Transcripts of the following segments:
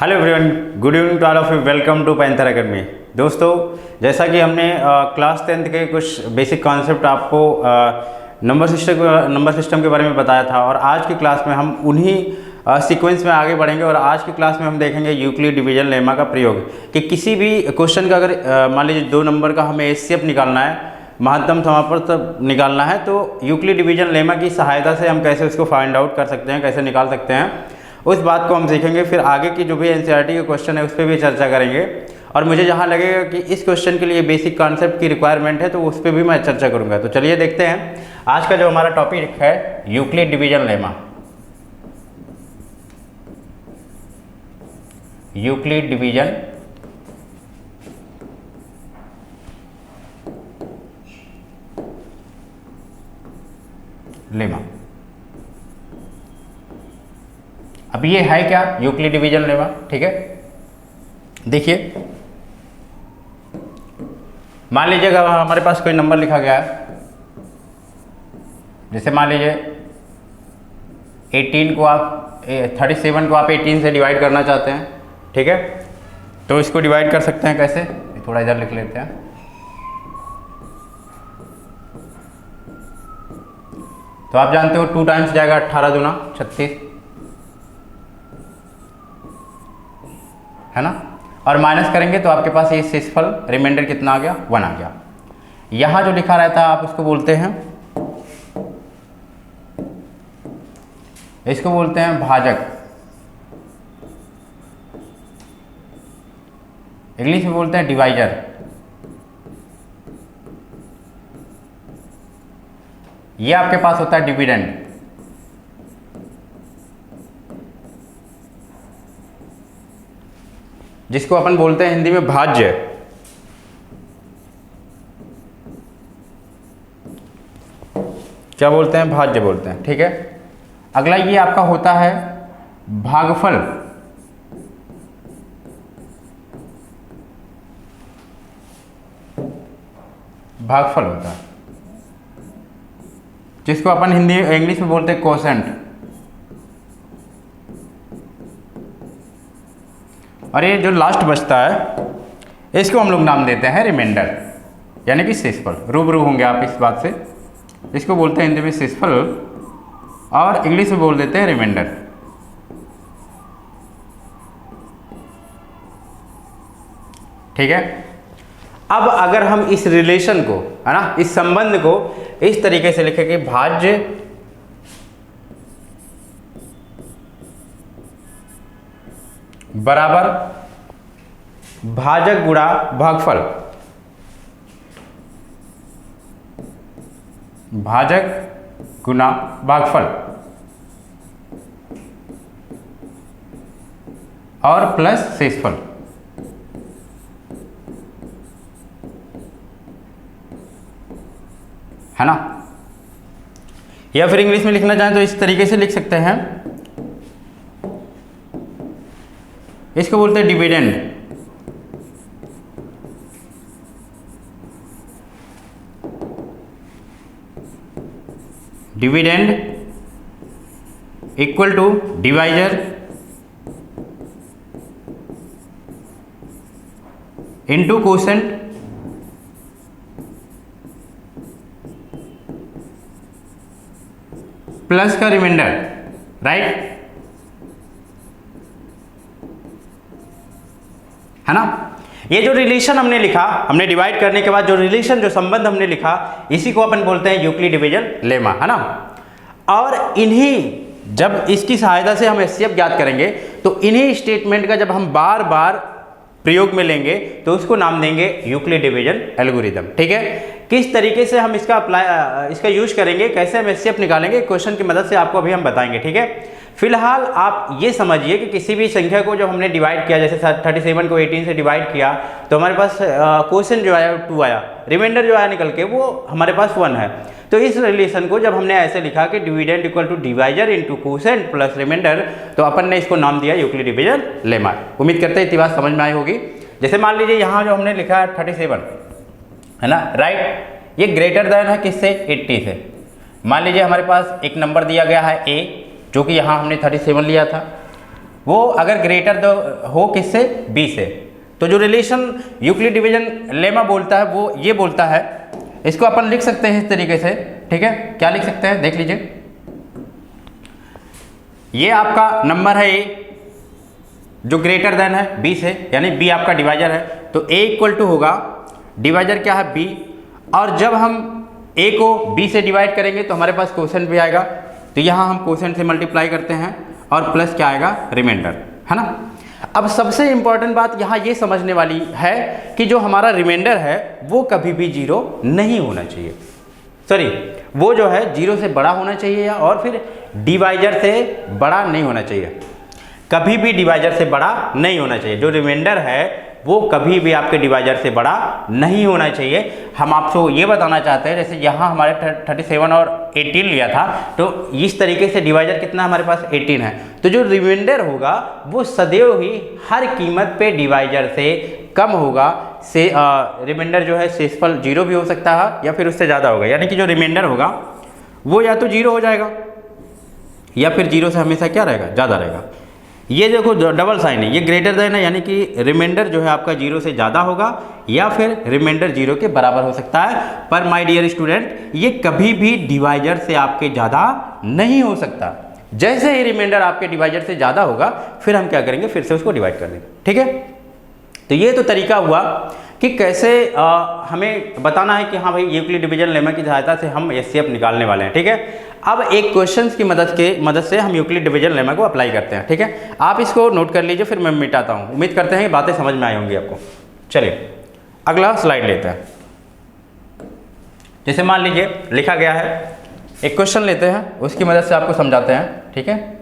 Hello everyone, good evening to all of you. Welcome to Panther Academy. दोस्तों, जैसा कि हमने क्लास 10th के कुछ बेसिक कॉन्सेप्ट आपको नंबर सिस्टम के बारे में बताया था, और आज की क्लास में हम उन्हीं सीक्वेंस में आगे बढ़ेंगे। और आज की क्लास में हम देखेंगे यूक्लिड डिवीजन लेमा का प्रयोग, कि किसी भी क्वेश्चन का अगर मान लीजिए 2 नंबर का हमें एचसीएफ निकालना है, महत्तम समापन निकालना है, तो यूक्लिड डिवीजन लेमा की सहायता से हम कैसे उसको फाइंड आउट कर सकते हैं, कैसे निकाल सकते हैं, उस बात को हम सीखेंगे। फिर आगे की जो भी एनसीईआरटी के क्वेश्चन है उस पर भी चर्चा करेंगे, और मुझे जहाँ लगेगा कि इस क्वेश्चन के लिए बेसिक कॉन्सेप्ट की रिक्वायरमेंट है तो उस पर भी मैं चर्चा करूँगा। तो चलिए देखते हैं आज का जो हमारा टॉपिक है, Euclid division lemma. Euclid division lemma. अब ये है क्या यूक्लिड डिवीजन लेमा? ठीक है, देखिए, मान लीजिए अगर हमारे पास कोई नंबर लिखा गया है, जैसे मान लीजिए 37 को आप 18 से डिवाइड करना चाहते हैं। ठीक है, तो इसको डिवाइड कर सकते हैं कैसे, थोड़ा इधर लिख लेते हैं। तो आप जानते हो 2 टाइम्स जाएगा 18 दूना 36, है ना। और माइनस करेंगे तो आपके पास ये शेषफल रिमाइंडर कितना आ गया, 1 आ गया। यहाँ जो लिखा रहता है आप उसको बोलते हैं, इसको बोलते हैं भाजक, इंग्लिश में बोलते हैं डिवाइजर। ये आपके पास होता है डिविडेंड, जिसको अपन बोलते हैं हिंदी में भाज्य। क्या बोलते हैं? भाज्य बोलते हैं। ठीक है, अगला ये आपका होता है भागफल। भागफल होता है, जिसको अपन हिंदी इंग्लिश में बोलते हैं कोसेंट। और ये जो लास्ट बचता है इसको हम लोग नाम देते हैं रिमाइंडर, यानी कि शेषफल। रूबरू होंगे आप इस बात से। इसको बोलते हैं हिंदी में शेषफल और इंग्लिश में बोल देते हैं रिमाइंडर। ठीक है, अब अगर हम इस रिलेशन को, है ना, इस संबंध को इस तरीके से लिखें कि भाज्य बराबर भाजक गुणा भागफल, भाजक गुणा भागफल, और प्लस शेषफल, है ना। या फिर इंग्लिश में लिखना चाहें तो इस तरीके से लिख सकते हैं, इसको बोलते हैं dividend. Dividend equal to divisor into quotient plus का रिमाइंडर, राइट, है ना। ये जो रिलेशन हमने लिखा, हमने डिवाइड करने के बाद जो रिलेशन, जो संबंध हमने लिखा, इसी को अपन बोलते हैं यूक्लिड डिवीजन लेमा, है ना। और इन्हीं, जब इसकी सहायता से हम एचसीएफ ज्ञात करेंगे तो इन्हीं स्टेटमेंट का जब हम बार बार प्रयोग में लेंगे तो उसको नाम देंगे यूक्लिड डिवीजन एल्गोरिथम। ठीक है, किस तरीके से हम इसका यूज करेंगे, कैसे हम एचसीएफ निकालेंगे, क्वेश्चन की मदद से आपको अभी हम बताएंगे। ठीक है, फिलहाल आप ये समझिए कि किसी भी संख्या को जब हमने डिवाइड किया, जैसे 37 को 18 से डिवाइड किया, तो हमारे पास क्वोशिएंट जो आया 2 आया, रिमाइंडर जो आया निकल के वो हमारे पास 1 है। तो इस रिलेशन को जब हमने ऐसे लिखा कि dividend equal to divisor into quotient plus remainder, तो अपन ने इसको नाम दिया यूक्लिड डिवीजन लेमा। उम्मीद करते हैं इतनी बात समझ में आई होगी। जैसे मान लीजिए यहाँ जो हमने लिखा है 37, है ना, राइट, ये ग्रेटर देन है किससे, 80 से। मान लीजिए हमारे पास एक नंबर दिया गया है a, जो कि यहाँ हमने 37 लिया था, वो अगर ग्रेटर हो किससे, बी से। तो जो रिलेशन यूक्लिड डिवीजन लेमा बोलता है वो ये बोलता है, इसको अपन लिख सकते हैं इस तरीके से, ठीक है। क्या लिख सकते हैं, देख लीजिए, ये आपका नंबर है ए जो ग्रेटर देन है बी से, यानी बी आपका डिवाइजर है, तो ए इक्वल टू होगा, डिवाइजर क्या है बी, और जब हम ए को बी से डिवाइड करेंगे तो हमारे पास क्वोशेंट भी आएगा, तो यहाँ हम क्वोशेंट से मल्टीप्लाई करते हैं और प्लस क्या आएगा, रिमाइंडर, है ना। अब सबसे इंपॉर्टेंट बात यहाँ ये समझने वाली है कि जो हमारा रिमाइंडर है वो कभी भी जीरो नहीं होना चाहिए, सॉरी वो जो है जीरो से बड़ा होना चाहिए या और फिर डिवाइजर से बड़ा नहीं होना चाहिए, कभी भी डिवाइजर से बड़ा नहीं होना चाहिए। जो रिमाइंडर है वो कभी भी आपके डिवाइजर से बड़ा नहीं होना चाहिए। हम आपको ये बताना चाहते हैं, जैसे यहाँ हमारे 37 और 18 लिया था, तो इस तरीके से डिवाइजर कितना हमारे पास 18 है, तो जो रिमाइंडर होगा वो सदैव ही हर कीमत पे डिवाइजर से कम होगा। से रिमाइंडर जो है शेषफल जीरो भी हो सकता है या फिर उससे ज़्यादा होगा, यानी कि जो रिमाइंडर होगा वो या तो जीरो हो जाएगा या फिर जीरो से हमेशा क्या रहेगा, ज़्यादा रहेगा। ये देखो डबल साइन है, ये ग्रेटर देन है, यानी कि रिमाइंडर जो है आपका जीरो से ज़्यादा होगा या फिर रिमाइंडर जीरो के बराबर हो सकता है। पर माय डियर स्टूडेंट, ये कभी भी डिवाइजर से आपके ज़्यादा नहीं हो सकता। जैसे ही रिमाइंडर आपके डिवाइजर से ज़्यादा होगा फिर हम क्या करेंगे, फिर से उसको डिवाइड कर देंगे, ठीक है। तो ये तो तरीका हुआ कि कैसे हमें बताना है कि हाँ भाई यूक्लिड डिवीजन लेमा की सहायता से हम एचसीएफ निकालने वाले हैं, ठीक है। अब एक क्वेश्चंस की मदद से हम यूक्लिड डिवीजन लेमा को अप्लाई करते हैं, ठीक है। आप इसको नोट कर लीजिए, फिर मैं मिटाता हूँ। उम्मीद करते हैं कि बातें समझ में आई होंगी आपको। चलिए अगला स्लाइड लेते हैं। जैसे मान लीजिए लिखा गया है, एक क्वेश्चन लेते हैं, उसकी मदद से आपको समझाते हैं, ठीक है।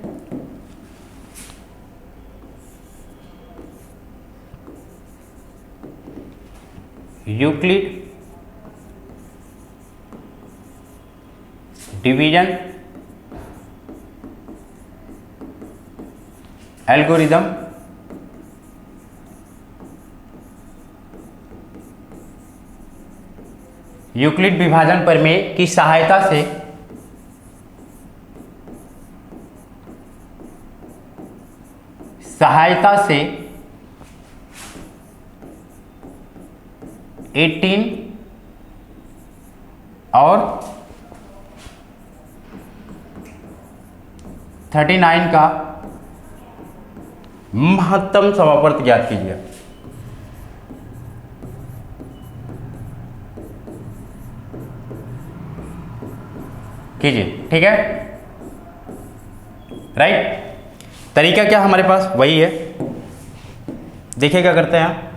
यूक्लिड डिवीजन एल्गोरिदम यूक्लिड विभाजन प्रमेय की सहायता से से 18 और 39 का महत्तम समावर्त ज्ञात कीजिए। ठीक है, राइट। तरीका क्या हमारे पास वही है। देखिए क्या करते हैं,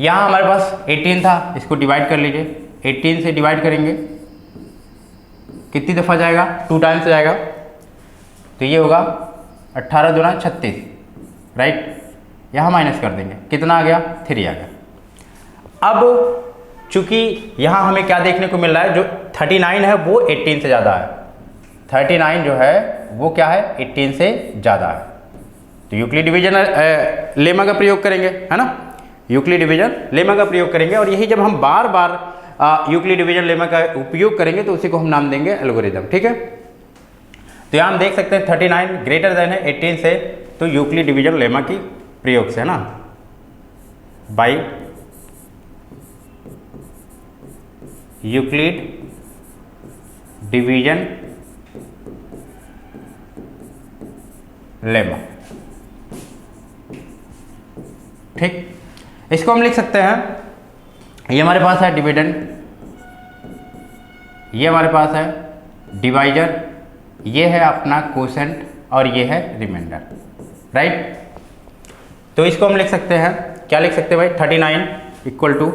यहाँ हमारे पास 18 था, इसको डिवाइड कर लीजिए। 18 से डिवाइड करेंगे कितनी दफ़ा जाएगा, 2 टाइम्स जाएगा, तो ये होगा 18 दूना 36, राइट। यहाँ माइनस कर देंगे, कितना आ गया, 3 आ गया। अब चूंकि यहाँ हमें क्या देखने को मिल रहा है, जो 39 है वो 18 से ज़्यादा है। 39 जो है वो क्या है, 18 से ज़्यादा है। तो यूक्लिड डिवीजन लेमा का प्रयोग करेंगे, है ना। यूक्लिड डिवीजन लेमा का प्रयोग करेंगे, और यही जब हम बार बार यूक्लिड डिवीजन लेमा का उपयोग करेंगे तो उसी को हम नाम देंगे एल्गोरिदम, ठीक है। तो यहाँ हम देख सकते हैं 39 ग्रेटर देन है 18 से, तो यूक्लिड डिवीजन लेमा की प्रयोग से, है ना, बाई यूक्लिड डिवीजन लेमा, ठीक। इसको हम लिख सकते हैं, ये हमारे पास है डिविडेंड, ये हमारे पास है डिवाइजर, ये है अपना क्वोशेंट और ये है रिमाइंडर, राइट। तो इसको हम लिख सकते हैं, क्या लिख सकते हैं भाई, 39 इक्वल टू,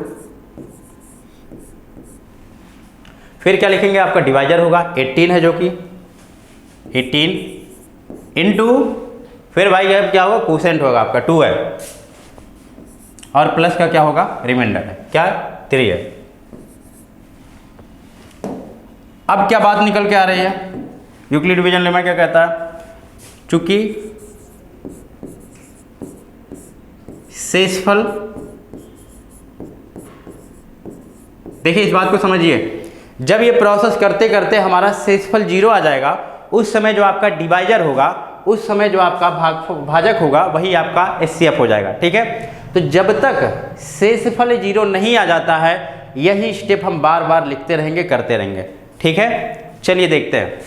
फिर क्या लिखेंगे, आपका डिवाइजर होगा 18 है, जो कि 18 इंटू, फिर भाई अब क्या होगा, क्वोशेंट होगा आपका 2 है, और प्लस का क्या होगा, रिमाइंडर है, क्या 3 है। अब क्या बात निकल के आ रही है, यूक्लिड डिवीजन लेमा क्या कहता है, चूंकि शेषफल, देखिए इस बात को समझिए, जब ये प्रोसेस करते करते हमारा शेषफल 0 आ जाएगा, उस समय जो आपका डिवाइजर होगा उस समय जो आपका भाजक होगा वही आपका HCF हो जाएगा। ठीक है, तो जब तक शेषफल 0 नहीं आ जाता है यही स्टेप हम बार बार लिखते रहेंगे, करते रहेंगे। ठीक है, चलिए देखते हैं,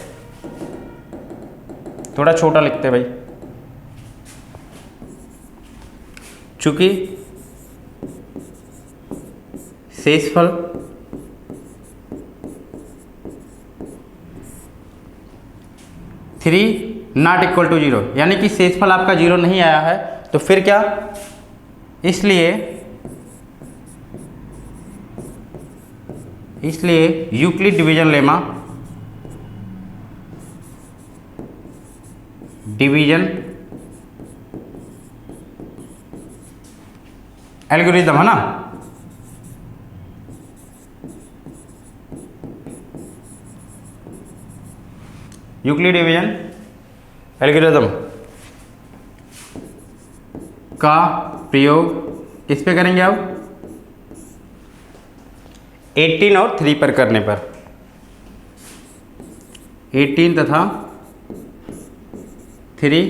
थोड़ा छोटा लिखते हैं भाई, चूंकि शेषफल थ्री नॉट इक्वल टू 0, यानी कि शेषफल आपका 0 नहीं आया है, तो फिर क्या, इसलिए Euclid division lemma, division algorithm है ना, यूक्लिड डिवीजन एल्गोरिथम का प्रयोग किस पे करेंगे अब, 18 और 3 पर करने पर, 18 तथा 3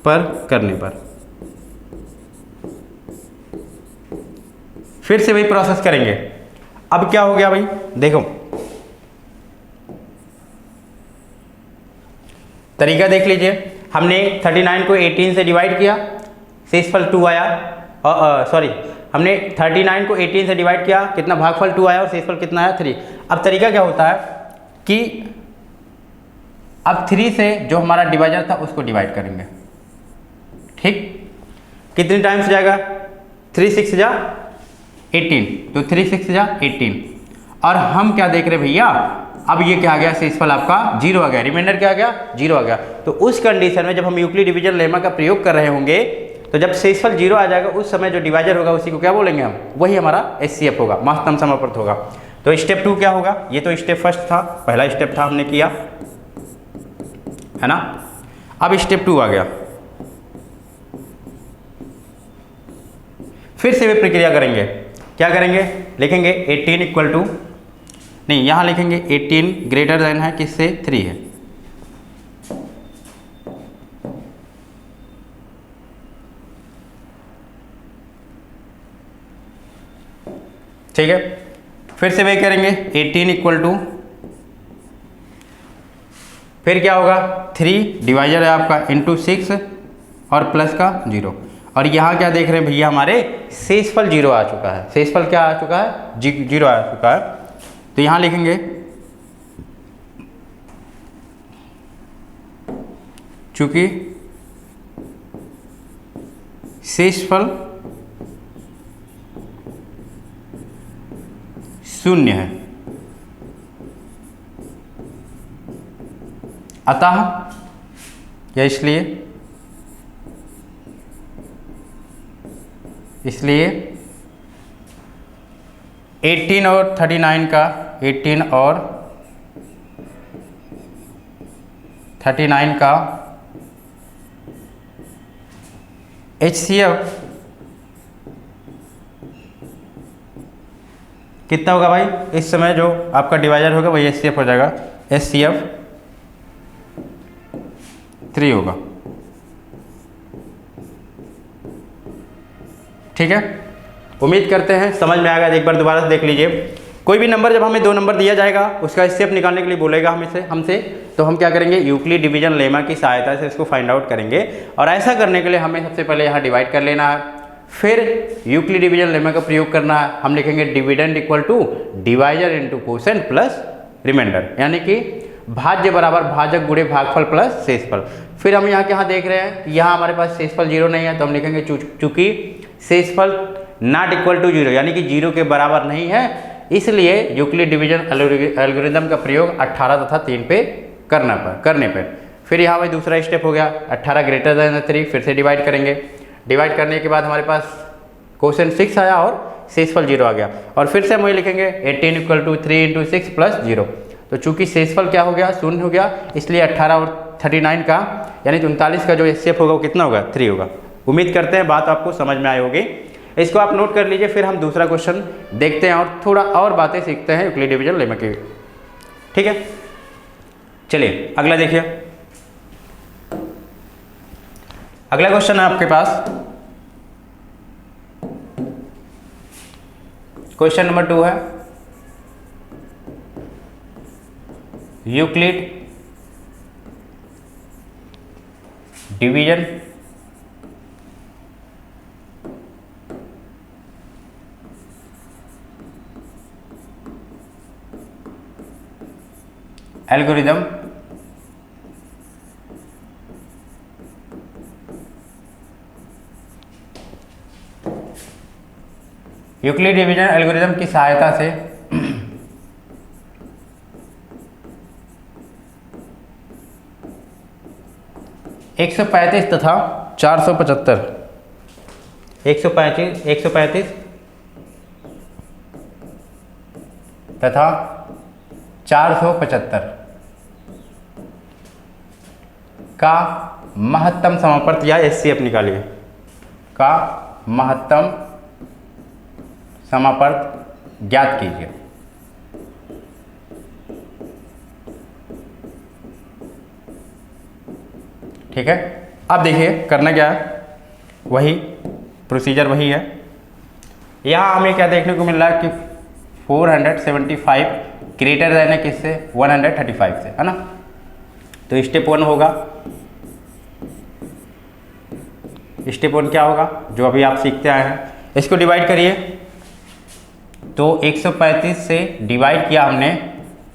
पर करने पर फिर से वही प्रोसेस करेंगे। अब क्या हो गया भाई, देखो तरीका देख लीजिए, हमने 39 को 18 से डिवाइड किया, शेषफल 2 आया, सॉरी हमने 39 को 18 से डिवाइड किया, कितना भागफल 2 आया और शेषफल कितना आया 3। अब तरीका क्या होता है कि अब 3 से जो हमारा डिवाइजर था उसको डिवाइड करेंगे। ठीक, कितने टाइम्स जाएगा, 3 6 जा 18, तो 3 6 जा 18, और हम क्या देख रहे भैया, अब ये क्या आ गया, शेषफल आपका 0 आ गया, रिमाइंडर क्या आ गया, 0 आ गया। तो उस कंडीशन में जब हम यूक्लिड डिवीजन लेमा का प्रयोग कर रहे होंगे तो जब शेषफल 0 आ जाएगा उस समय जो डिवाइजर होगा उसी को क्या बोलेंगे हम, वही हमारा HCF होगा, महत्तम समापवर्त होगा। तो स्टेप 2 क्या होगा, ये तो स्टेप फर्स्ट था, पहला स्टेप था हमने किया है ना। अब स्टेप 2 आ गया, फिर से वे प्रक्रिया करेंगे, क्या करेंगे, लिखेंगे 18 इक्वल टू, नहीं यहाँ लिखेंगे 18 ग्रेटर देन है किससे, 3 है, ठीक है। फिर से वही करेंगे 18 इक्वल टू, फिर क्या होगा, 3 डिवाइजर है आपका इंटू 6 और प्लस का 0, और यहाँ क्या देख रहे हैं भैया, हमारे शेषफल 0 आ चुका है, शेषफल क्या आ चुका है, 0 आ चुका है। तो यहाँ लिखेंगे चूंकि शेषफल 0 है, अतः या इसलिए 18 और 39 का, 18 और 39 का HCF कितना होगा भाई, इस समय जो आपका डिवाइजर होगा वही HCF हो जाएगा, HCF 3 होगा। ठीक है, उम्मीद करते हैं समझ में आएगा। एक बार दोबारा से देख लीजिए, कोई भी नंबर जब हमें 2 नंबर दिया जाएगा उसका HCF निकालने के लिए बोलेगा हमसे, तो हम क्या करेंगे, यूक्लिड डिवीजन लेमा की सहायता से इसको फाइंड आउट करेंगे। और ऐसा करने के लिए हमें सबसे पहले यहाँ डिवाइड कर लेना है, फिर यूक्लिड डिवीजन लेमा का प्रयोग करना है। हम लिखेंगे dividend equal to divisor into quotient plus remainder, यानी कि भाज्य बराबर भाजक गुणे भागफल प्लस शेषफल। फिर हम यहाँ देख रहे हैं, यहाँ हमारे पास शेषफल 0 नहीं है, तो हम लिखेंगे चूंकि शेषफल नॉट इक्वल टू 0, यानी कि 0 के बराबर नहीं है, इसलिए यूक्लिड डिवीजन एल्गोरिथम का प्रयोग 18 तथा 3 पे करने पर। फिर यहाँ पर दूसरा स्टेप हो गया, 18 ग्रेटर देन 3, फिर से डिवाइड करेंगे। डिवाइड करने के बाद हमारे पास क्वेश्चन 6 आया और शेषफल 0 आ गया, और फिर से हम वही लिखेंगे 18 इक्वल टू 3 इंटू 6 प्लस 0। तो चूंकि शेषफल क्या हो गया, 0 हो गया, इसलिए 18 और 39 का यानी 39 का जो HCF होगा वो कितना होगा, 3 होगा। उम्मीद करते हैं बात आपको समझ में आई होगी, इसको आप नोट कर लीजिए। फिर हम दूसरा क्वेश्चन देखते हैं और थोड़ा और बातें सीखते हैं यूक्लिड डिवीजन लेमा की। ठीक है, चलिए अगला देखिए, अगला क्वेश्चन है आपके पास, क्वेश्चन नंबर 2 है Euclid division algorithm Euclid division algorithm की सहायता से एक 135 तथा 475 135 तथा 475 का महत्तम समापर्त या एचसीएफ निकालिए, का महत्तम समापर्त ज्ञात कीजिए। ठीक है, अब देखिए करना क्या है, वही प्रोसीजर वही है। यहाँ हमें क्या देखने को मिल रहा है कि 475 ग्रेटर देन है किससे, 135 से, है ना। तो स्टेप 1 होगा, स्टेप 1 क्या होगा जो अभी आप सीखते आए हैं, इसको डिवाइड करिए। तो 135 से डिवाइड किया हमने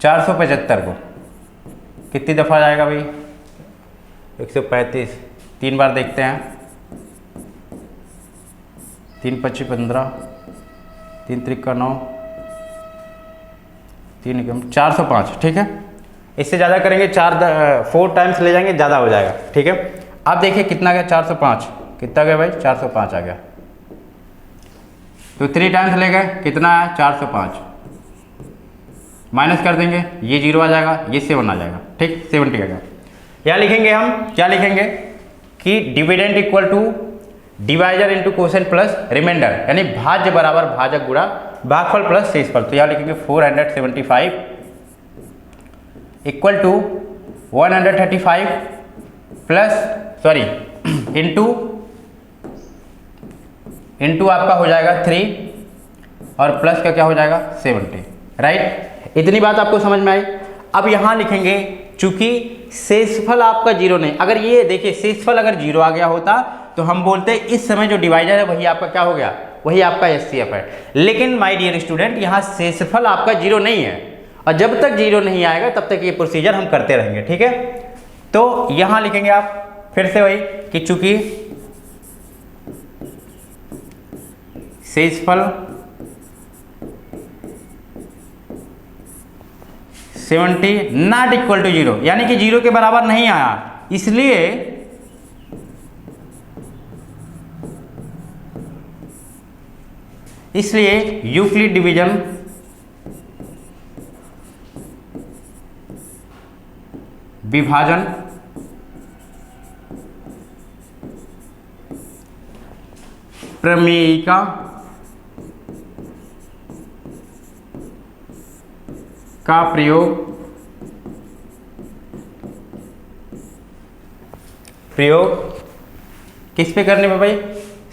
475 को, कितनी दफ़ा जाएगा भाई, 135 3 बार देखते हैं, 3 25 15, 3 त्रिका 9, 3 405। ठीक है, इससे ज़्यादा करेंगे 4 टाइम्स ले जाएंगे, ज़्यादा हो जाएगा। ठीक है, अब देखिए कितना गया, 405, कितना गया भाई, 405 आ गया। तो 3 टाइम्स ले गए, कितना है 405, माइनस कर देंगे, ये 0 आ जाएगा, ये 7 आ जाएगा। ठीक, 70 आ गया। यहाँ लिखेंगे हम, क्या लिखेंगे कि dividend equal to divisor into quotient plus remainder, यानी भाज्य बराबर भाजक गुणा भागफल प्लस शेषफल। तो यहाँ लिखेंगे 475 equal to 135 plus sorry into आपका हो जाएगा 3 और प्लस का क्या हो जाएगा 70। राइट, इतनी बात आपको समझ में आई। अब यहाँ लिखेंगे चूंकि शेषफल आपका 0 नहीं, अगर ये देखिए शेषफल अगर 0 आ गया होता तो हम बोलते हैं इस समय जो डिवाइजर है वही आपका क्या हो गया, वही आपका एचसीएफ है। लेकिन माय डियर स्टूडेंट, यहाँ शेषफल आपका 0 नहीं है, और जब तक 0 नहीं आएगा तब तक ये प्रोसीजर हम करते रहेंगे। ठीक है, तो यहाँ लिखेंगे आप फिर से वही कि चूंकि शेषफल 70 नॉट इक्वल टू 0, यानी कि 0 के बराबर नहीं आया, इसलिए यूक्लिड डिवीजन विभाजन प्रमेयिका का प्रयोग किस पे करने पे भाई,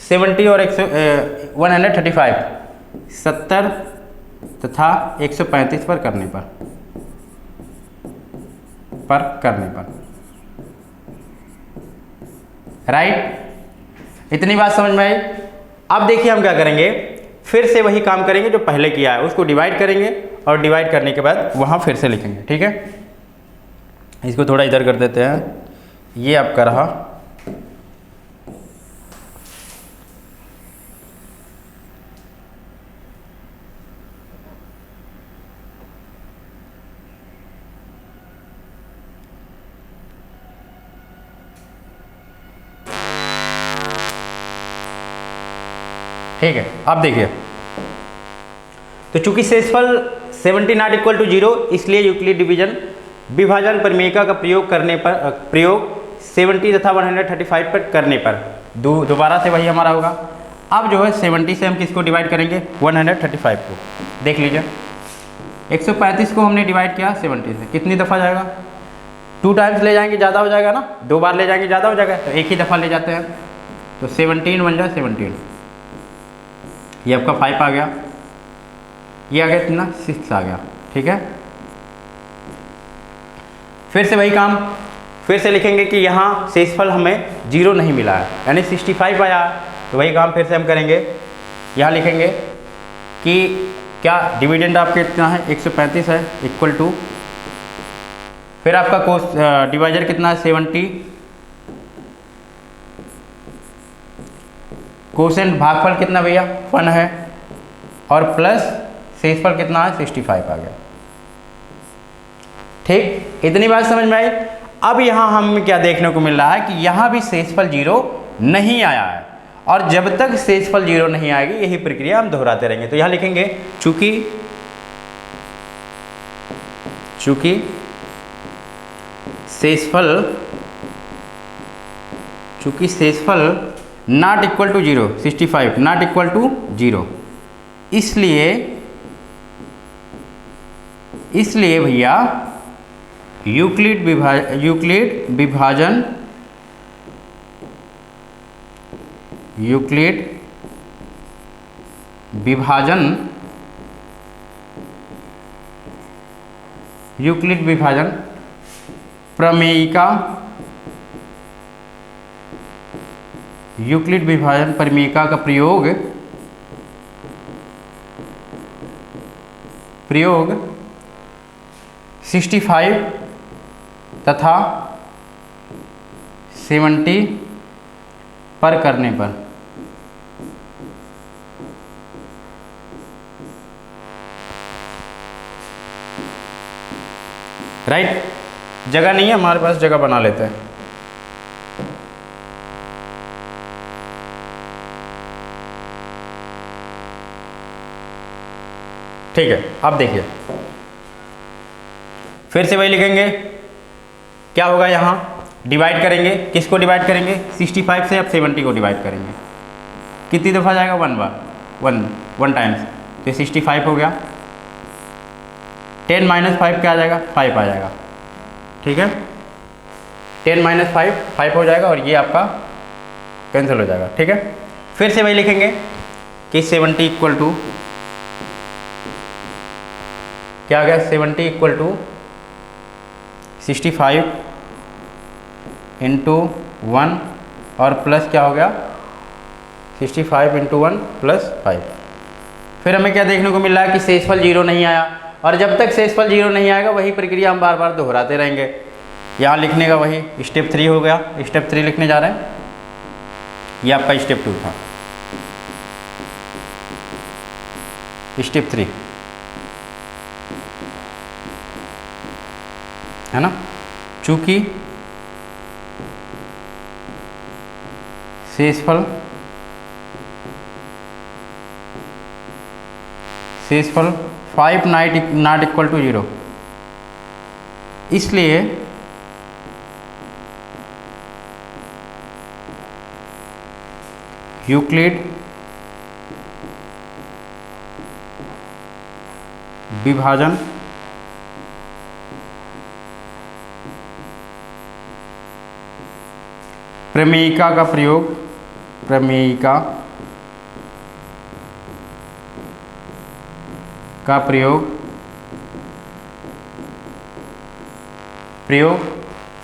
70 और 135 70 तथा 135 पर करने पर राइट, इतनी बात समझ में आई। अब देखिए हम क्या करेंगे, फिर से वही काम करेंगे जो पहले किया है, उसको डिवाइड करेंगे और डिवाइड करने के बाद वहाँ फिर से लिखेंगे। ठीक है, इसको थोड़ा इधर कर देते हैं, ये आपका रहा। ठीक है, अब देखिए, तो चूंकि शेषफल 70 नॉट इक्वल टू 0, इसलिए यूक्लिड डिवीजन विभाजन प्रमेयिका का प्रयोग 70 तथा 135 पर करने पर दोबारा से वही हमारा होगा। अब जो है 70 से हम किसको डिवाइड करेंगे, 135 को। देख लीजिए, 135 को हमने डिवाइड किया 70 से, कितनी दफ़ा जाएगा, 2 टाइम्स ले जाएंगे ज़्यादा हो जाएगा ना, 2 बार ले जाएंगे ज़्यादा हो जाएगा, तो एक ही दफ़ा ले जाते हैं। तो 17 बन जाए 17, ये आपका 5 आ गया, ये आ गया कितना 6 आ गया। ठीक है, फिर से वही काम, फिर से लिखेंगे कि यहाँ शेषफल हमें 0 नहीं मिला है, यानी 65 आया है। तो वही काम फिर से हम करेंगे, यहाँ लिखेंगे कि क्या डिविडेंड आपके कितना है 135 है, इक्वल टू, फिर आपका कोस डिवाइजर कितना है 70, कोसेंट भागफल कितना भैया 1 है, और प्लस शेषफल कितना है 65 आ गया। ठीक, इतनी बात समझ में आई। अब यहाँ हमें क्या देखने को मिल रहा है कि यहाँ भी शेषफल 0 नहीं आया है, और जब तक शेषफल 0 नहीं आएगी यही प्रक्रिया हम दोहराते रहेंगे। तो यहाँ लिखेंगे चूंकि शेषफल not equal to 0, 65 not equal to 0, इसलिए भैया यूक्लिड विभाजन प्रमेयिका का प्रयोग 65 तथा 70 पर करने पर, राइट। जगह नहीं है हमारे पास, जगह बना लेते हैं। ठीक है, अब देखिए फिर से वही लिखेंगे, क्या होगा यहाँ डिवाइड करेंगे, किसको डिवाइड करेंगे 65 से, अब 70 को डिवाइड करेंगे, कितनी दफ़ा जाएगा 1 बार, 1 टाइम्स, तो 65 हो गया, 10 - 5 क्या आ जाएगा 5 आ जाएगा। ठीक है, 10 - 5 हो जाएगा, और ये आपका कैंसिल हो जाएगा। ठीक है, फिर से वही लिखेंगे कि 70 इक्वल टू क्या आ गया, 70 इक्वल टू 65 इंटू 1 और प्लस क्या हो गया 65 इंटू 1 प्लस 5। फिर हमें क्या देखने को मिल रहा है कि शेषफल 0 नहीं आया, और जब तक शेषफल 0 नहीं आएगा वही प्रक्रिया हम बार बार दोहराते रहेंगे। यहाँ लिखने का वही स्टेप 3 हो गया, स्टेप 3 लिखने जा रहे हैं, ये आपका स्टेप 2 था। स्टेप 3 है ना, चूंकि शेषफल 5 नॉट इक्वल टू 0, इसलिए यूक्लिड विभाजन प्रमेयिका का प्रयोग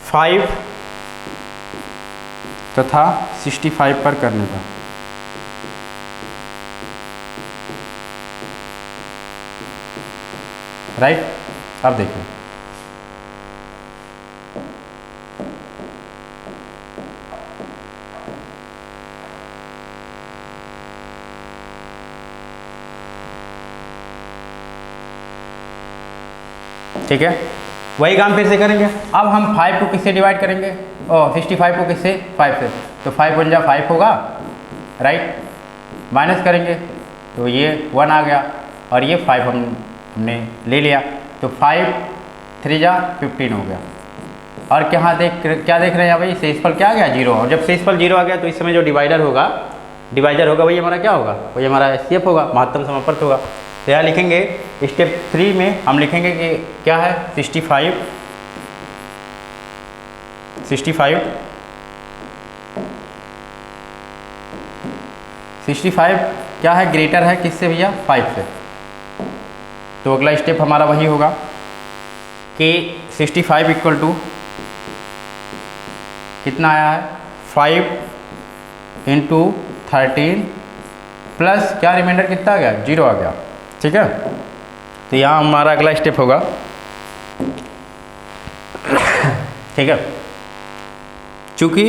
5 तथा 65 पर करने का। राइट, अब देखिए ठीक है, वही काम फिर से करेंगे। अब हम 5 को किससे डिवाइड करेंगे, 65 को किससे 5 से, तो 5 × 5 होगा, राइट, माइनस करेंगे तो ये 1 आ गया, और ये 5 हमने ले लिया, तो 5 × 3 = 15 हो गया। और क्या देख रहे हैं यहाँ भाई, शेषफल क्या आ गया 0, और जब शेषफल 0 आ गया तो इस समय जो डिवाइजर होगा वही हमारा क्या होगा, वही हमारा एचसीएफ होगा, महत्तम समापवर्त होगा। तो यहाँ लिखेंगे स्टेप 3 में हम लिखेंगे कि क्या है 65 65 क्या है, ग्रेटर है किससे भैया, 5 से। तो अगला स्टेप हमारा वही होगा कि 65 इक्वल टू कितना आया है, 5 इंटू 13 प्लस क्या रिमाइंडर कितना आ गया, 0 आ गया। ठीक है, तो यहाँ हमारा अगला स्टेप होगा। ठीक है, चूंकि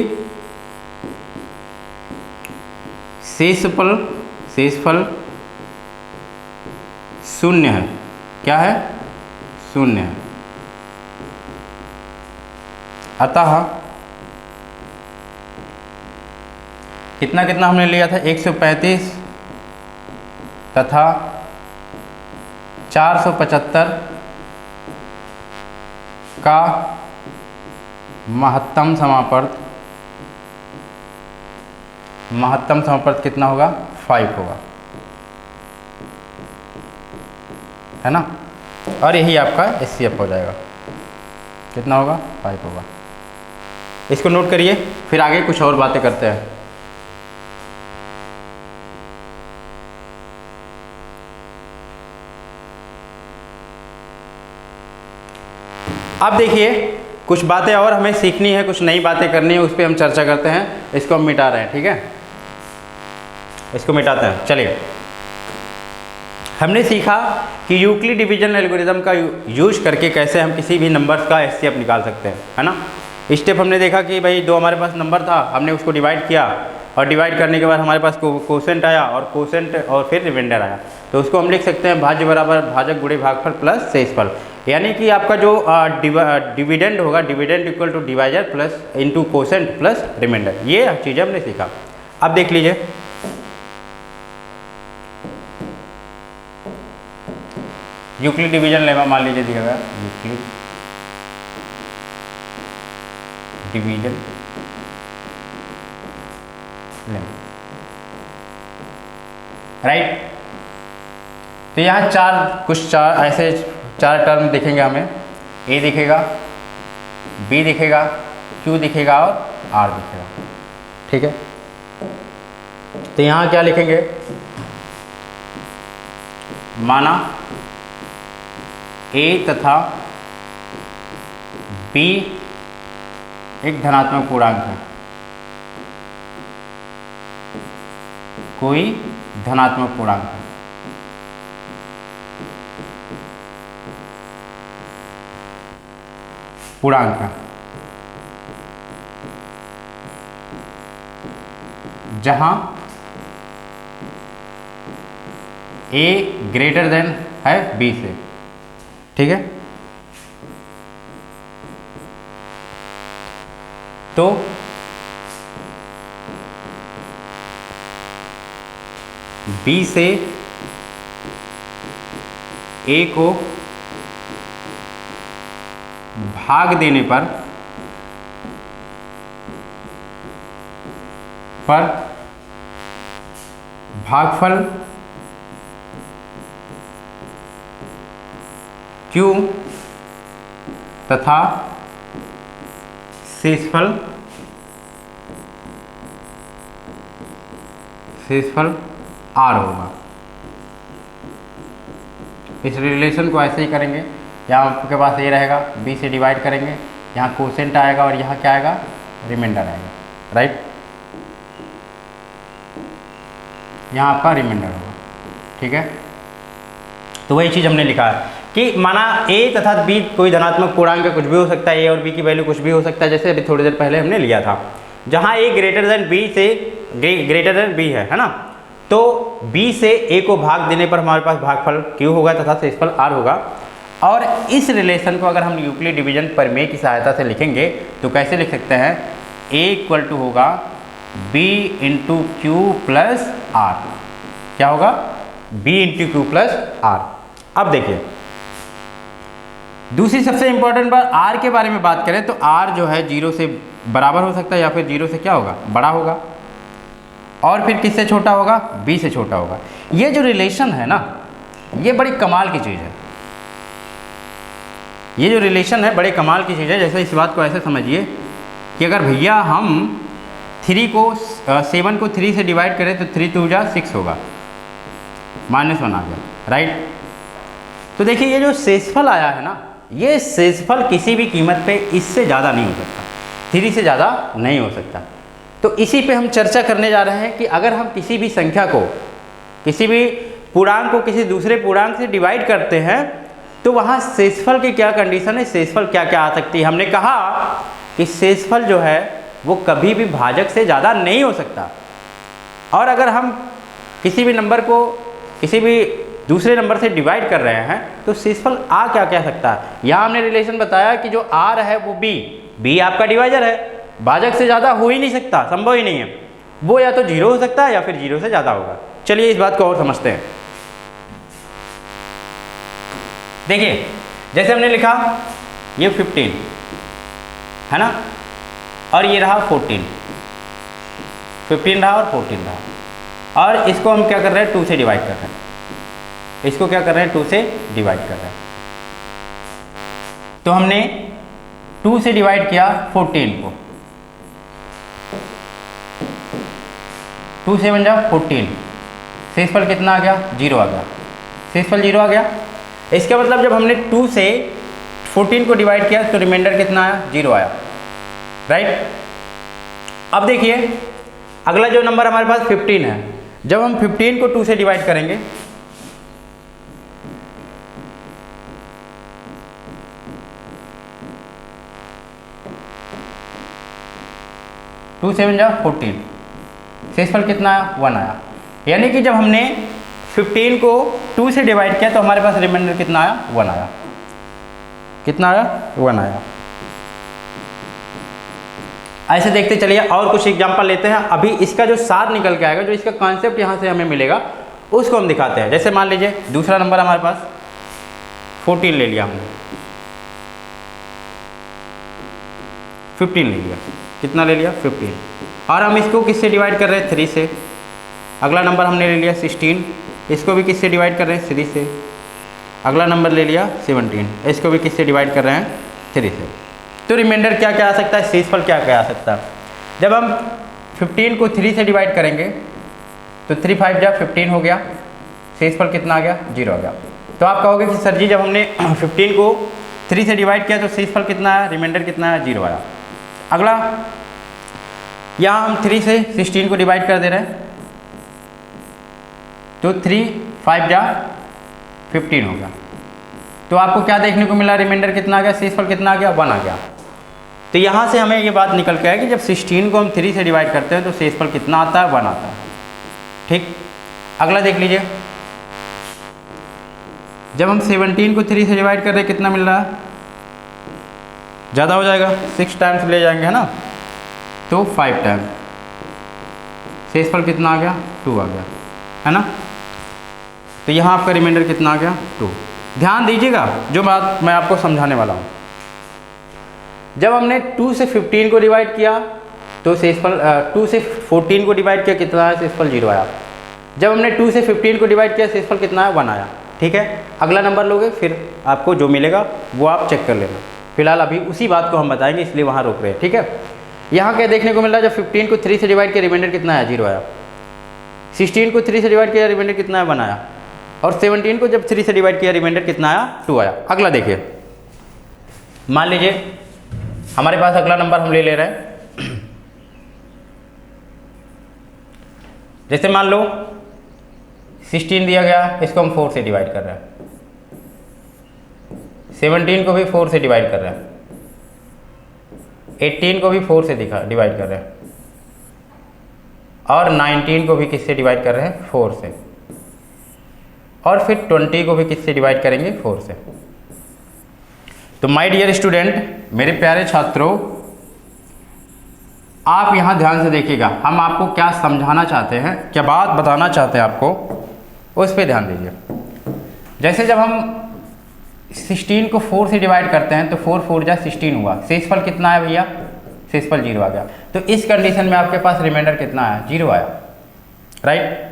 शेषफल शून्य है, क्या है, शून्य है, अतः कितना कितना हमने लिया था, 135 तथा 475 का महत्तम समापर्त कितना होगा, 5 होगा, है ना। और यही आपका SCF हो जाएगा, कितना होगा, 5 होगा। इसको नोट करिए, फिर आगे कुछ और बातें करते हैं। अब देखिए कुछ बातें और हमें सीखनी है, कुछ नई बातें करनी है, उस पर हम चर्चा करते हैं। इसको हम मिटा रहे हैं, ठीक है, इसको मिटाते हैं। चलिए, हमने सीखा कि यूक्लिड डिवीजन एल्गोरिदम का यूज करके कैसे हम किसी भी नंबर्स का SCF निकाल सकते हैं, है ना। स्टेप हमने देखा कि भाई दो हमारे पास नंबर था, हमने उसको डिवाइड किया और डिवाइड करने के बाद हमारे पास कोसेंट आया और कोसेंट और फिर रिमाइंडर आया। तो उसको हम लिख सकते हैं भाज्य बराबर भाजक गुणे भागफल प्लस शेषफल, यानी कि आपका जो डिविडेंड होगा, dividend equal to divisor plus into quotient plus remainder. ये चीज़ें हमने सीखा। अब देख लीजिए, यूक्लिड डिवीजन लेमा मान लीजिए दिया गया, यूक्लिड डिवीजन लेमा, राइट। तो यहाँ चार ऐसे चार टर्म दिखेंगे हमें, A दिखेगा, B दिखेगा, Q दिखेगा और R दिखेगा, ठीक है। तो यहाँ क्या लिखेंगे, माना A तथा B एक धनात्मक पूर्णांक है, कोई धनात्मक पूर्णांक है, जहां A ग्रेटर देन है B से, ठीक है। तो B से A को भाग देने पर भागफल Q तथा शेषफल R होगा। इस रिलेशन को ऐसे ही करेंगे, यहाँ आपके पास ये रहेगा, B से डिवाइड करेंगे, यहाँ कोसेंट आएगा और यहाँ क्या आएगा, रिमाइंडर आएगा, राइट। यहाँ आपका रिमाइंडर होगा, ठीक है। तो वही चीज़ हमने लिखा है कि माना A तथा B कोई धनात्मक पूर्णांक कुछ भी हो सकता है, A और B की वैल्यू कुछ भी हो सकता है, जैसे अभी थोड़ी देर पहले हमने लिया था, जहाँ A ग्रेटर देन B से ग्रेटर देन B है ना। तो B से A को भाग देने पर हमारे पास भागफल Q होगा तथा शेषफल R होगा। और इस रिलेशन को अगर हम यूक्लिड डिवीजन प्रमेय की सहायता से लिखेंगे तो कैसे लिख सकते हैं, A इक्वल टू होगा B into Q plus R, क्या होगा, B into Q plus R। अब देखिए दूसरी सबसे इंपॉर्टेंट बात, R के बारे में बात करें तो R जो है 0 से बराबर हो सकता है या फिर 0 से क्या होगा, बड़ा होगा, और फिर किससे छोटा होगा, B से छोटा होगा। ये जो रिलेशन है ना, ये बड़ी कमाल की चीज़ है, ये जो रिलेशन है बड़े कमाल की चीज़ है। जैसे इस बात को ऐसे समझिए कि अगर भैया हम 3 को 7 को 3 से डिवाइड करें तो 3 2 जा 6 होगा, -1 आ गया, राइट। तो देखिए ये जो शेषफल आया है ना, ये शेषफल किसी भी कीमत पे इससे ज़्यादा नहीं हो सकता, 3 से ज़्यादा नहीं हो सकता। तो इसी पे हम चर्चा करने जा रहे हैं कि अगर हम किसी भी संख्या को, किसी भी पूर्णांक को किसी दूसरे पूर्णांक से डिवाइड करते हैं तो वहाँ शेषफल की क्या कंडीशन है, शेषफल क्या क्या आ सकती है। हमने कहा कि शेषफल जो है वो कभी भी भाजक से ज़्यादा नहीं हो सकता। और अगर हम किसी भी नंबर को किसी भी दूसरे नंबर से डिवाइड कर रहे हैं तो शेषफल आ क्या क्या सकता है। यहाँ हमने रिलेशन बताया कि जो आर है वो बी आपका डिवाइजर है, भाजक से ज़्यादा हो ही नहीं सकता, संभव ही नहीं है। वो या तो 0 हो सकता है या फिर 0 से ज़्यादा होगा। चलिए इस बात को और समझते हैं। देखिए जैसे हमने लिखा ये 15 है ना, और ये रहा 14, 15 रहा और 14 रहा, और इसको हम क्या कर रहे हैं 2 से डिवाइड कर रहे हैं, इसको क्या कर रहे हैं 2 से डिवाइड कर रहे हैं। तो हमने 2 से डिवाइड किया 14 को, 2 से 7 जा 14, शेषफल कितना आ गया 0 आ गया, शेषफल 0 आ गया। इसका मतलब जब हमने 2 से 14 को डिवाइड किया तो रिमाइंडर कितना आया 0 आया, राइट। अब देखिए अगला जो नंबर हमारे पास 15 है, जब हम 15 को 2 से डिवाइड करेंगे टू 7 जा 14, शेषफल कितना आया 1 आया। यानी कि जब हमने 15 को 2 से डिवाइड किया तो हमारे पास रिमाइंडर कितना आया 1 आया, कितना आया 1 आया। ऐसे देखते चलिए और कुछ एग्जांपल लेते हैं। अभी इसका जो सार निकल के आएगा, जो इसका कॉन्सेप्ट यहाँ से हमें मिलेगा उसको हम दिखाते हैं। जैसे मान लीजिए दूसरा नंबर हमारे पास 14 ले लिया हमने, 15 ले लिया, कितना ले लिया 15, और हम इसको किससे डिवाइड कर रहे हैं 3 से। अगला नंबर हमने ले लिया 16, इसको भी किससे डिवाइड कर रहे हैं 3 से। अगला नंबर ले लिया 17, इसको भी किससे डिवाइड कर रहे हैं 3 से। तो रिमाइंडर क्या क्या आ सकता है, शेषफल क्या क्या आ सकता है। जब हम 15 को 3 से डिवाइड करेंगे तो 3 5 जा 15 हो गया, शेषफल कितना आ गया 0 आ गया। तो आप कहोगे कि सर जी जब हमने 15 को 3 से डिवाइड किया तो शेषफल कितना आया, रिमाइंडर कितना आया 0 आया। अगला यहाँ हम 3 से 16 को डिवाइड कर दे रहे हैं तो 3 5 जा 15 हो गया। तो आपको क्या देखने को मिला, रिमाइंडर कितना आ गया, शेषफल कितना आ गया 1 आ गया। तो यहाँ से हमें ये बात निकल के आया कि जब 16 को हम 3 से डिवाइड करते हैं तो शेषफल कितना आता है 1 आता है, ठीक। अगला देख लीजिए, जब हम 17 को 3 से डिवाइड कर रहे हैं कितना मिल रहा है, ज़्यादा हो जाएगा, 6 टाइम्स ले जाएंगे है ना, तो 5 टाइम, शेषफल कितना आ गया 2 आ गया, है ना। तो यहाँ आपका रिमाइंडर कितना आ गया 2। ध्यान दीजिएगा जो बात मैं आपको समझाने वाला हूँ। जब हमने 2 से 15 को डिवाइड किया तो शेषफल 2 से 14 को डिवाइड किया कितना आया, शेषफल 0 आया। जब हमने 2 से 15 को डिवाइड किया शेषफल कितना आया 1 आया, ठीक है। अगला नंबर लोगे फिर आपको जो मिलेगा वो आप चेक कर लेना। फिलहाल अभी उसी बात को हम बताएंगे इसलिए वहाँ रोक रहे हैं, ठीक है। यहाँ क्या देखने को मिल रहा है, जब 15 को 3 से डिवाइड किया रिमाइंडर कितना आया 0 आया, 16 को 3 से डिवाइड किया रिमाइंडर कितना आया 1 आया, और 17 को जब 3 से डिवाइड किया रिमाइंडर कितना आया 2 आया। अगला देखिए, मान लीजिए हमारे पास अगला नंबर हम ले ले रहे हैं, जैसे मान लो 16 दिया गया, इसको हम 4 से डिवाइड कर रहे हैं, 17 को भी 4 से डिवाइड कर रहे हैं, 18 को भी 4 से डिवाइड कर रहे हैं, और 19 को भी किससे डिवाइड कर रहे हैं 4 से, और फिर 20 को भी किससे डिवाइड करेंगे 4 से। तो माय डियर स्टूडेंट, मेरे प्यारे छात्रों, आप यहाँ ध्यान से देखिएगा, हम आपको क्या समझाना चाहते हैं, क्या बात बताना चाहते हैं आपको, उस पर ध्यान दीजिए। जैसे जब हम 16 को 4 से डिवाइड करते हैं तो 4 4 जा 16 हुआ, शेषफल कितना है भैया, शेषफल 0 आ गया। तो इस कंडीशन में आपके पास रिमाइंडर कितना आया 0 आया, राइट।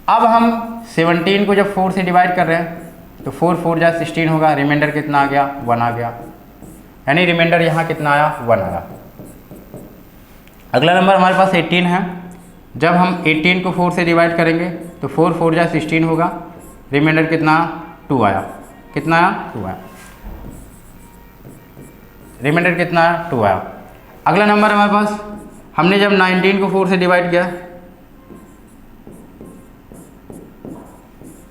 अब हम 17 को जब 4 से डिवाइड कर रहे हैं तो 4 4 जा 16 होगा, रिमाइंडर कितना आ गया 1 आ गया, यानी रिमाइंडर यहाँ कितना आया 1 आया। अगला नंबर हमारे पास 18 है। जब हम 18 को 4 से डिवाइड करेंगे तो 4 4 जा 16 होगा, रिमाइंडर कितना 2 आया, कितना आया 2 आया, रिमाइंडर कितना 2 आया। अगला नंबर हमारे पास, हमने जब 19 को 4 से डिवाइड किया,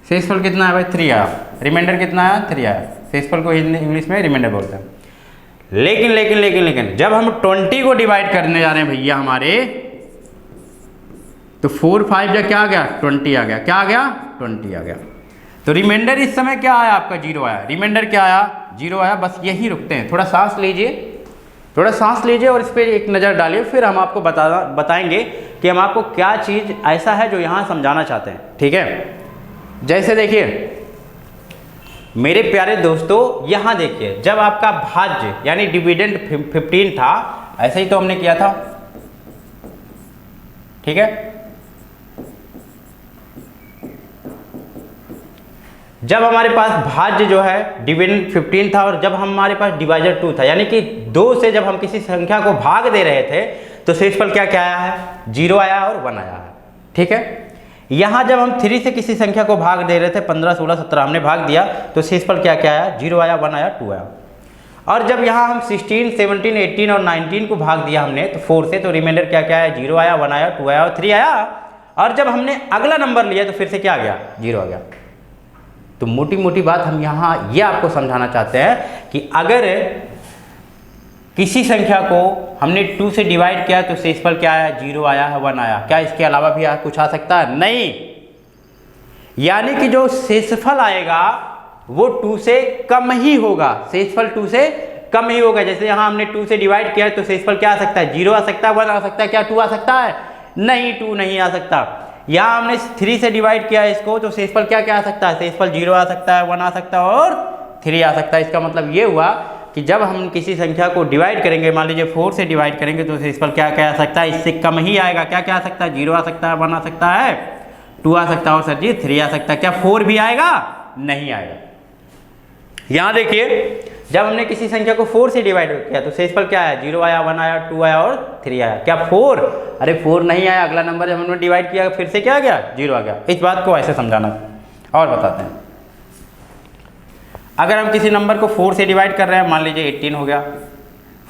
शेषफल कितना है भाई 3 आया, रिमाइंडर कितना आया 3 आया। शेषफल को इंग्लिश में रिमाइंडर बोलते हैं। लेकिन लेकिन लेकिन लेकिन जब हम 20 को डिवाइड करने जा रहे हैं भैया हमारे, तो 4 5 जा क्या आ गया 20 आ गया, क्या आ गया 20 आ गया। तो रिमाइंडर इस समय क्या आया आपका 0 आया, रिमाइंडर क्या आया 0 आया। बस यही रुकते हैं, थोड़ा सांस लीजिए, थोड़ा सांस लीजिए और इस पर एक नज़र डालिए, फिर हम आपको बताएंगे कि हम आपको क्या चीज़ ऐसा है जो यहाँ समझाना चाहते हैं। ठीक है, जैसे देखिए मेरे प्यारे दोस्तों, यहाँ देखिए जब आपका भाज्य यानी डिविडेंड 15 था, ऐसे ही तो हमने किया था, ठीक है। जब हमारे पास भाज्य जो है डिविडेंड 15 था और जब हमारे पास डिवाइजर 2 था, यानी कि 2 से जब हम किसी संख्या को भाग दे रहे थे तो शेषफल क्या क्या आया है 0 आया और 1 आया है, ठीक है। यहाँ जब हम 3 से किसी संख्या को भाग दे रहे थे 15 16 17 हमने भाग दिया तो शेषफल क्या क्या आया 0 आया, 1 आया, 2 आया। और जब यहाँ हम 16 17 18 और 19 को भाग दिया हमने तो 4 से, तो रिमाइंडर क्या क्या आया 0 आया, 1 आया, 2 आया और 3 आया। और जब हमने अगला नंबर लिया तो फिर से क्या आ गया 0 आ गया। तो मोटी मोटी बात हम यहाँ ये आपको समझाना चाहते हैं कि अगर किसी संख्या को हमने 2 से डिवाइड किया तो शेषफल क्या आया 0 आया है, 1 आया, क्या इसके अलावा भी कुछ आ सकता है नहीं। यानी कि जो शेषफल आएगा वो 2 से कम ही होगा, शेषफल 2 से कम ही होगा। जैसे यहाँ हमने 2 से डिवाइड किया तो शेषफल क्या आ सकता है 0 आ सकता है, 1 आ सकता है, क्या 2 आ सकता है नहीं, 2 नहीं आ सकता। यहाँ हमने 3 से डिवाइड किया इसको तो शेषफल क्या क्या आ सकता है, शेषफल 0 आ सकता है, 1 आ सकता है और 3 आ सकता है। इसका मतलब ये हुआ कि जब हम किसी संख्या को डिवाइड करेंगे, मान लीजिए 4 से डिवाइड करेंगे तो शेषफल क्या क्या आ सकता है, इससे कम ही आएगा। क्या क्या आ सकता है 0 आ सकता है, 1 आ सकता है, 2 आ सकता है और सर जी 3 आ सकता है। क्या 4 भी आएगा नहीं आएगा। यहाँ देखिए जब हमने किसी संख्या को 4 से डिवाइड किया तो शेषफल क्या आया 0 आया, 1 आया, 2 आया और 3 आया। क्या 4, अरे 4 नहीं आया। अगला नंबर जब हमने डिवाइड किया फिर से क्या आ गया 0 आ गया। इस बात को ऐसे समझाना और बताते हैं। अगर हम किसी नंबर को 4 से डिवाइड कर रहे हैं, मान लीजिए 18 हो गया,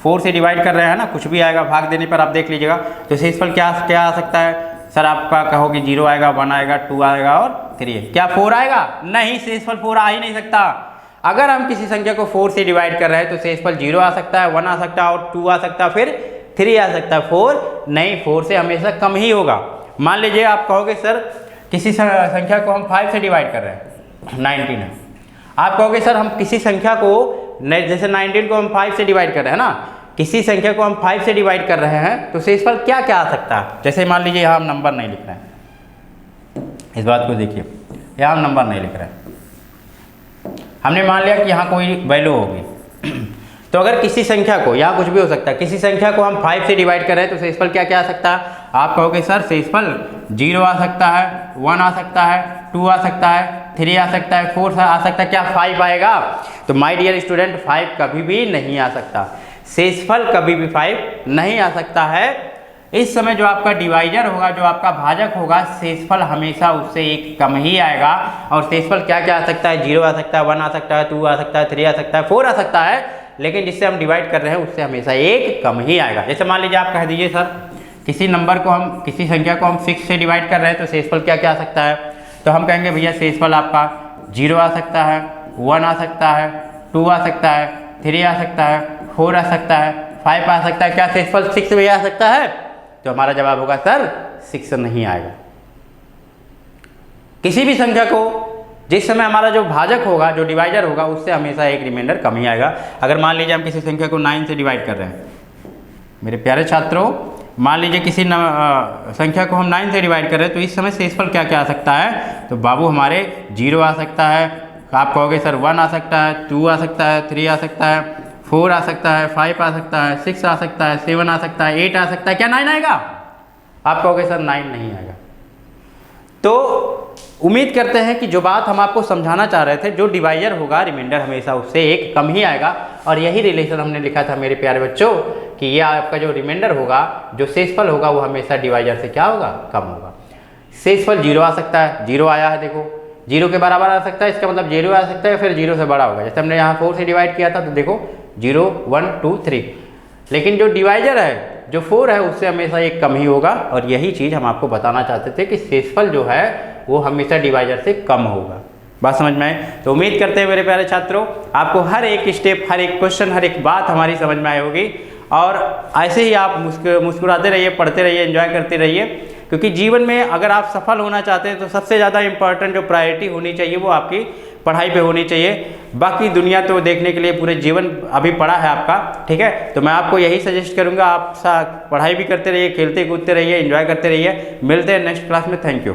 4 से डिवाइड कर रहे हैं ना, कुछ भी आएगा भाग देने पर आप देख लीजिएगा, तो शेषफल क्या क्या आ सकता है सर, आपका कहोगे 0 आएगा, 1 आएगा, 2 आएगा और 3। क्या 4 आएगा नहीं, शेषफल 4 आ ही नहीं सकता। अगर हम किसी संख्या को 4 से डिवाइड कर रहे हैं तो शेषफल 0 आ सकता है, 1 आ सकता है और 2 आ सकता है, फिर 3 आ सकता है। 4 नहीं, 4 से हमेशा कम ही होगा। मान लीजिए आप कहोगे सर किसी संख्या को हम 5 से डिवाइड कर रहे हैं, 19 है, आप कहोगे सर हम किसी संख्या को, जैसे 19 को हम 5 से डिवाइड कर रहे हैं ना, किसी संख्या को हम 5 से डिवाइड कर रहे हैं तो शेषफल क्या क्या आ सकता है। जैसे मान लीजिए यहाँ हम नंबर नहीं लिख रहे हैं, इस बात को देखिए, यहाँ हम नंबर नहीं लिख रहे हैं, हमने मान लिया कि यहाँ कोई वैल्यू होगी तो अगर किसी संख्या को, यहाँ कुछ भी हो सकता है, किसी संख्या को हम 5 से डिवाइड कर रहे हैं तो शेषफल क्या क्या आ सकता है। आप कहोगे सर शेषफल 0 आ सकता है, 1 आ सकता है, 2 आ सकता है, 3 आ सकता है, 4 आ सकता है, क्या 5 आएगा। तो माय डियर स्टूडेंट 5 कभी भी नहीं आ सकता, शेषफल कभी भी 5 नहीं आ सकता है। इस समय जो आपका डिवाइजर होगा, जो आपका भाजक होगा, शेषफल हमेशा उससे एक कम ही आएगा। और शेषफल क्या क्या आ सकता है, 0 आ सकता है, 1 आ सकता है, 2 आ सकता है, 3 आ सकता है, 4 आ सकता है, लेकिन जिससे हम डिवाइड कर रहे हैं उससे हमेशा एक कम ही आएगा। जैसे मान लीजिए आप कह दीजिए सर किसी नंबर को हम, किसी संख्या को हम 6 से डिवाइड कर रहे हैं तो शेषफल क्या क्या आ सकता है, तो हम कहेंगे भैया शेषफल आपका 0 आ सकता है, 1 आ सकता है, 2 आ सकता है, 3 आ सकता है, 4 आ सकता है, 5 आ सकता है। क्या शेषफल 6 भी आ सकता है, तो हमारा जवाब होगा सर 6 नहीं आएगा। किसी भी संख्या को जिस समय हमारा जो भाजक होगा, जो डिवाइजर होगा, उससे हमेशा एक रिमाइंडर कम ही आएगा। अगर मान लीजिए हम किसी संख्या को 9 से डिवाइड कर रहे हैं, मेरे प्यारे छात्रों, मान लीजिए किसी संख्या को हम 9 से डिवाइड कर रहे हैं तो इस समय शेषफल क्या क्या आ सकता है, तो बाबू हमारे 0 आ सकता है, आप कहोगे सर 1 आ सकता है, 2 आ सकता है, 3 आ सकता है, 4 आ सकता है, 5 आ सकता है, 6 आ सकता है, 7 आ सकता है, 8 आ सकता है। क्या 9 आएगा, आप कहोगे सर 9 नहीं आएगा। तो उम्मीद करते हैं कि जो बात हम आपको समझाना चाह रहे थे, जो डिवाइजर होगा रिमाइंडर हमेशा उससे एक कम ही आएगा, और यही रिलेशन हमने लिखा था मेरे प्यारे बच्चों कि ये आपका जो रिमाइंडर होगा, जो शेषफल होगा वो हमेशा डिवाइजर से क्या होगा, कम होगा। शेषफल 0 आ सकता है, 0 आया है, देखो 0 के बराबर आ सकता है, इसका मतलब 0 आ सकता है, फिर 0 से बड़ा होगा। जैसे हमने यहाँ 4 से डिवाइड किया था तो देखो 0 1 2 3, लेकिन जो डिवाइजर है जो 4 है उससे हमेशा एक कम ही होगा, और यही चीज़ हम आपको बताना चाहते थे कि शेषफल जो है वो हमेशा डिवाइजर से कम होगा। बात समझ में आए? तो उम्मीद करते हैं मेरे प्यारे छात्रों आपको हर एक स्टेप, हर एक क्वेश्चन, हर एक बात हमारी समझ में आई होगी, और ऐसे ही आप मुस्कुराते रहिए, पढ़ते रहिए, एंजॉय करते रहिए, क्योंकि जीवन में अगर आप सफल होना चाहते हैं तो सबसे ज़्यादा इंपॉर्टेंट जो प्रायोरिटी होनी चाहिए वो आपकी पढ़ाई पे होनी चाहिए। बाकी दुनिया तो देखने के लिए पूरे जीवन अभी पड़ा है आपका, ठीक है। तो मैं आपको यही सजेस्ट करूँगा, आप पढ़ाई भी करते रहिए, खेलते कूदते रहिए, एंजॉय करते रहिए। मिलते हैं नेक्स्ट क्लास में। Thank you.